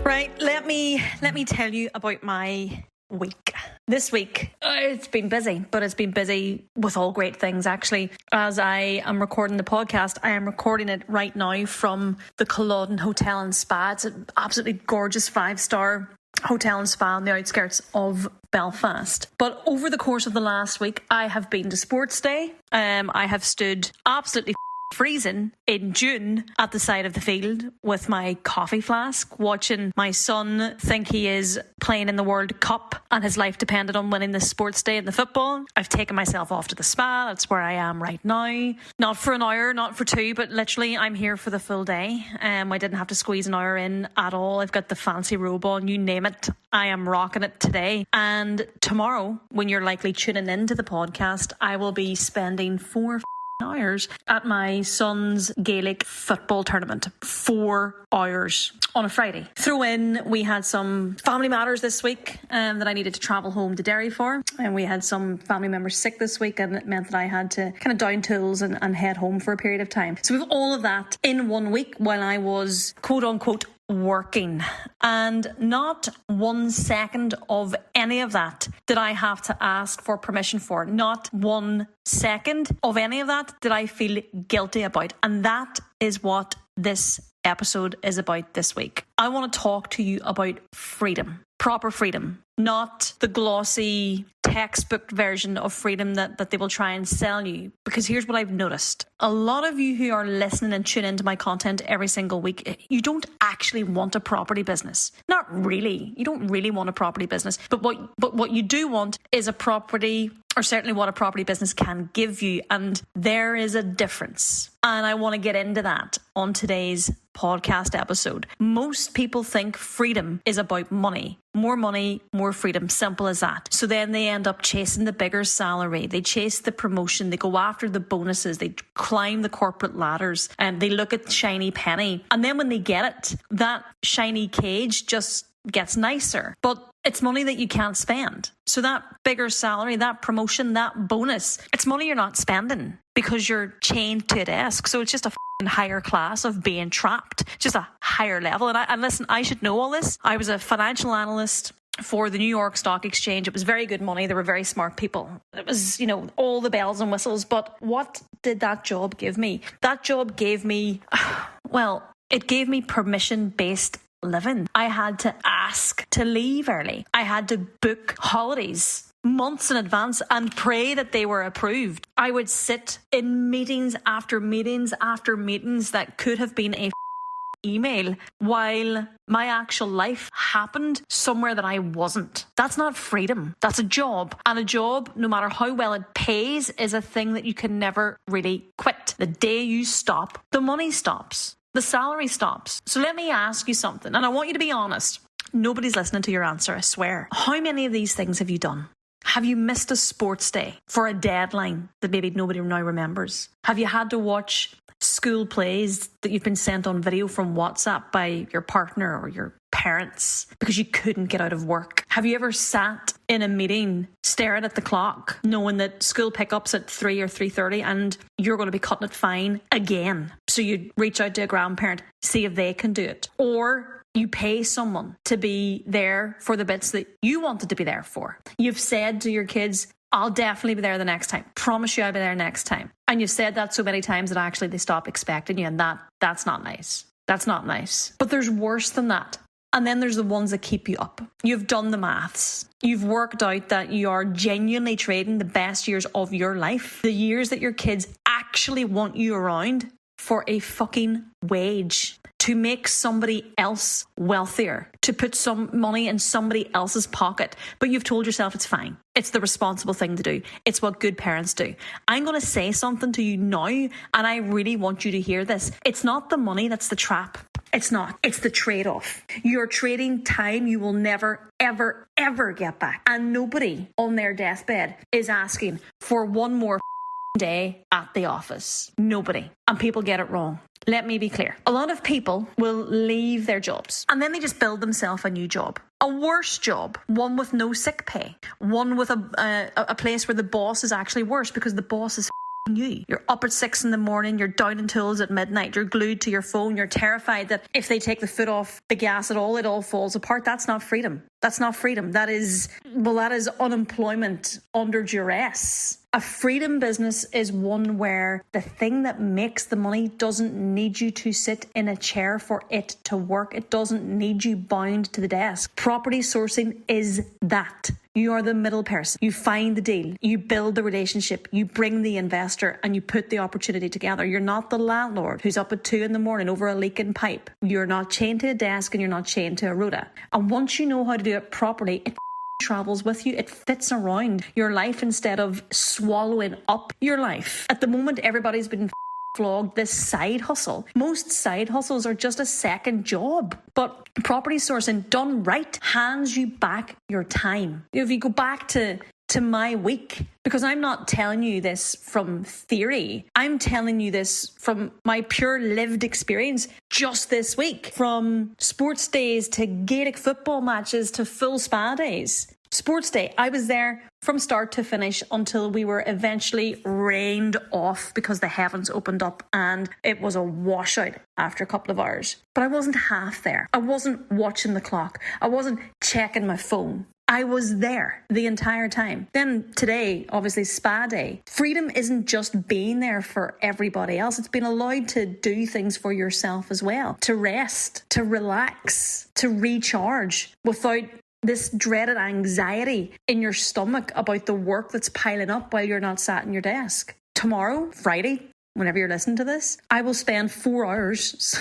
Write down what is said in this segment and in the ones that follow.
Right, let me tell you about my week. This week, it's been busy, but it's been busy with all great things, actually. As I am recording the podcast, I am recording it right now from the Culloden Hotel and Spa. It's an absolutely gorgeous 5-star hotel and spa on the outskirts of Belfast. But over the course of the last week, I have been to Sports Day. I have stood absolutely freezing in June at the side of the field with my coffee flask, watching my son think he is playing in the World Cup and his life depended on winning the Sports Day in the football. I've taken myself off to the spa. That's where I am right now. Not for an hour, not for two, but literally I'm here for the full day. I didn't have to squeeze an hour in at all. I've got the fancy robe on, you name it. I am rocking it today. And tomorrow, when you're likely tuning into the podcast, I will be spending 4 hours at my son's Gaelic football tournament. 4 hours on a Friday. Throw in, we had some family matters this week that I needed to travel home to Derry for, and we had some family members sick this week, and it meant that I had to kind of down tools and head home for a period of time. So we have all of that in 1 week while I was quote unquote working, and not 1 second of any of that did I have to ask for permission for. Not 1 second of any of that did I feel guilty about, and that is what this episode is about this week. I want to talk to you about freedom. Proper freedom, not the glossy textbook version of freedom that they will try and sell you. Because here's what I've noticed. A lot of you who are listening and tune into my content every single week, you don't actually want a property business. Not really. You don't really want a property business. But what you do want is a property, or certainly what a property business can give you. And there is a difference. And I want to get into that on today's podcast episode. Most people think freedom is about money. More freedom. Simple as that. So then they end up chasing the bigger salary. They chase the promotion. They go after the bonuses. They climb the corporate ladders and they look at the shiny penny. And then when they get it, that shiny cage just gets nicer. But it's money that you can't spend. So that bigger salary, that promotion, that bonus, it's money you're not spending because you're chained to a desk. So it's just a higher class of being trapped, just a higher level. And listen, I should know all this. I was a financial analyst for the New York Stock Exchange. It was very good money. They were very smart people. It was, all the bells and whistles. But what did that job give me? That job gave me, it gave me permission-based living. I had to ask to leave early. I had to book holidays months in advance and pray that they were approved. I would sit in meetings after meetings after meetings that could have been a email while my actual life happened somewhere that I wasn't. That's not freedom. That's a job. And a job, no matter how well it pays, is a thing that you can never really quit. The day you stop, the money stops. The salary stops. So let me ask you something, and I want you to be honest. Nobody's listening to your answer, I swear. How many of these things have you done? Have you missed a sports day for a deadline that maybe nobody now remembers? Have you had to watch school plays that you've been sent on video from WhatsApp by your partner or your parents because you couldn't get out of work? Have you ever sat in a meeting staring at the clock knowing that school pickups at 3 or 3:30 and you're going to be cutting it fine again? So you reach out to a grandparent, see if they can do it. Or you pay someone to be there for the bits that you wanted to be there for. You've said to your kids, I'll definitely be there the next time. Promise you I'll be there next time. And you've said that so many times that actually they stop expecting you, and that's not nice. That's not nice. But there's worse than that. And then there's the ones that keep you up. You've done the maths. You've worked out that you are genuinely trading the best years of your life, the years that your kids actually want you around, for a fucking wage, to make somebody else wealthier, to put some money in somebody else's pocket. But you've told yourself it's fine. It's the responsible thing to do. It's what good parents do. I'm going to say something to you now, and I really want you to hear this. It's not the money that's the trap. It's not. It's the trade-off. You're trading time you will never, ever, ever get back. And nobody on their deathbed is asking for one more day at the office. Nobody. And people get it wrong. Let me be clear. A lot of people will leave their jobs and then they just build themselves a new job. A worse job. One with no sick pay. One with a place where the boss is actually worse because the boss is you. You're up at 6 a.m, you're down in tools at midnight, you're glued to your phone, you're terrified that if they take the foot off the gas at all, it all falls apart. That's not freedom. That's not freedom. That is unemployment under duress. A freedom business is one where the thing that makes the money doesn't need you to sit in a chair for it to work. It doesn't need you bound to the desk. Property sourcing is that. You are the middle person. You find the deal. You build the relationship. You bring the investor and you put the opportunity together. You're not the landlord who's up at 2 a.m. over a leaking pipe. You're not chained to a desk and you're not chained to a rota. And once you know how to do it properly, it travels with you. It fits around your life instead of swallowing up your life. At the moment, everybody's been flogged this side hustle. Most side hustles are just a second job, but property sourcing done right hands you back your time. If you go back to my week, because I'm not telling you this from theory, I'm telling you this from my pure lived experience just this week. From sports days to Gaelic football matches to full spa days. Sports day, I was there from start to finish until we were eventually rained off because the heavens opened up and it was a washout after a couple of hours. But I wasn't half there. I wasn't watching the clock. I wasn't checking my phone. I was there the entire time. Then today, obviously, spa day. Freedom isn't just being there for everybody else. It's being allowed to do things for yourself as well. To rest, to relax, to recharge without this dreaded anxiety in your stomach about the work that's piling up while you're not sat in your desk. Tomorrow, Friday, whenever you're listening to this, I will spend 4 hours.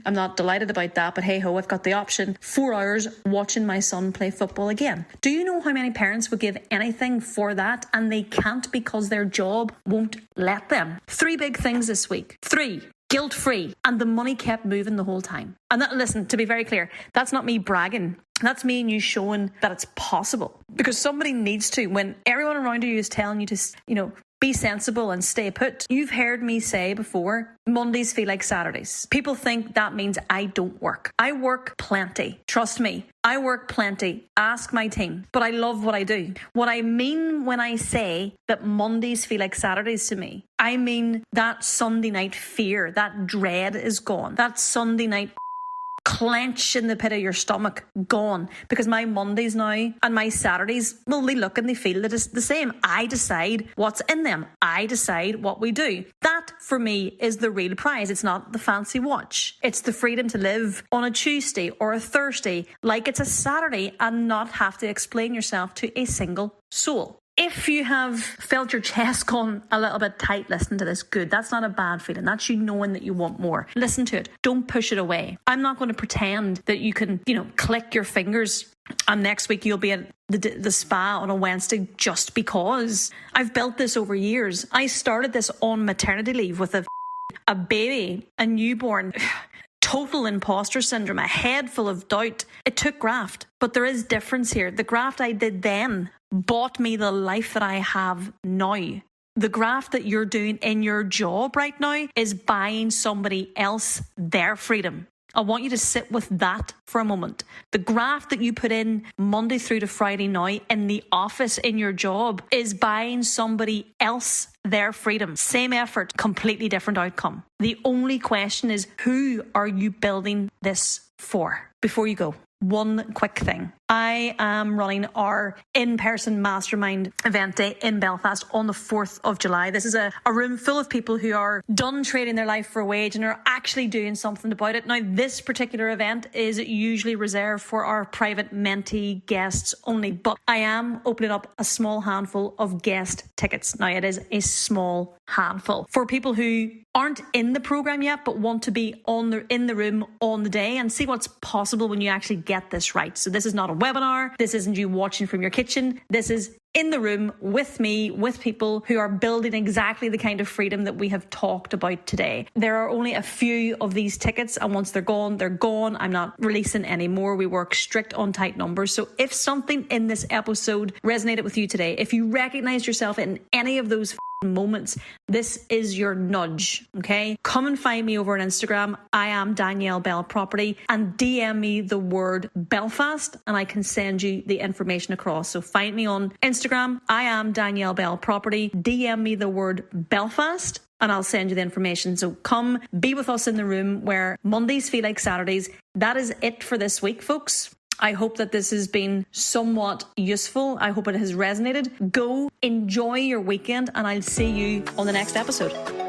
I'm not delighted about that, but hey ho, I've got the option. 4 hours watching my son play football again. Do you know how many parents would give anything for that and they can't because their job won't let them? 3 big things this week. 3. Guilt-free. And the money kept moving the whole time. And that, listen, to be very clear, that's not me bragging. That's me and you showing that it's possible. Because somebody needs to. When everyone around you is telling you to, be sensible and stay put. You've heard me say before, Mondays feel like Saturdays. People think that means I don't work. I work plenty. Trust me, I work plenty. Ask my team. But I love what I do. What I mean when I say that Mondays feel like Saturdays to me, I mean that Sunday night fear, that dread is gone. That Sunday night clench in the pit of your stomach, gone. Because my Mondays now and my Saturdays, well, they look and they feel that it's the same. I decide what's in them. I decide what we do. That, for me, is the real prize. It's not the fancy watch. It's the freedom to live on a Tuesday or a Thursday like it's a Saturday and not have to explain yourself to a single soul. If you have felt your chest gone a little bit tight listening to this, good. That's not a bad feeling. That's you knowing that you want more. Listen to it. Don't push it away. I'm not going to pretend that you can, click your fingers and next week you'll be at the spa on a Wednesday just because. I've built this over years. I started this on maternity leave with a baby, a newborn. Total imposter syndrome, a head full of doubt. It took graft, but there is difference here. The graft I did then bought me the life that I have now. The graft that you're doing in your job right now is buying somebody else their freedom. I want you to sit with that for a moment. The graft that you put in Monday through to Friday now in the office in your job is buying somebody else their freedom. Same effort, completely different outcome. The only question is, who are you building this for? Before you go, one quick thing. I am running our in-person mastermind event day in Belfast on the 4th of July. This is a room full of people who are done trading their life for a wage and are actually doing something about it. Now, this particular event is usually reserved for our private mentee guests only, but I am opening up a small handful of guest tickets. Now, it is a small handful for people who aren't in the program yet, but want to be in the room on the day and see what's possible when you actually get this right. So this is not a webinar. This isn't you watching from your kitchen. This is in the room with me, with people who are building exactly the kind of freedom that we have talked about today. There are only a few of these tickets, and once they're gone, they're gone. I'm not releasing any more. We work strict on tight numbers. So if something in this episode resonated with you today, if you recognized yourself in any of those moments. This is your nudge, okay? Come and find me over on Instagram. I am Danielle Bell Property, and DM me the word Belfast and I can send you the information across. So find me on Instagram. I am Danielle Bell Property. DM me the word Belfast and I'll send you the information. So come be with us in the room where Mondays feel like Saturdays. That is it for this week, folks. I hope that this has been somewhat useful. I hope it has resonated. Go enjoy your weekend and I'll see you on the next episode.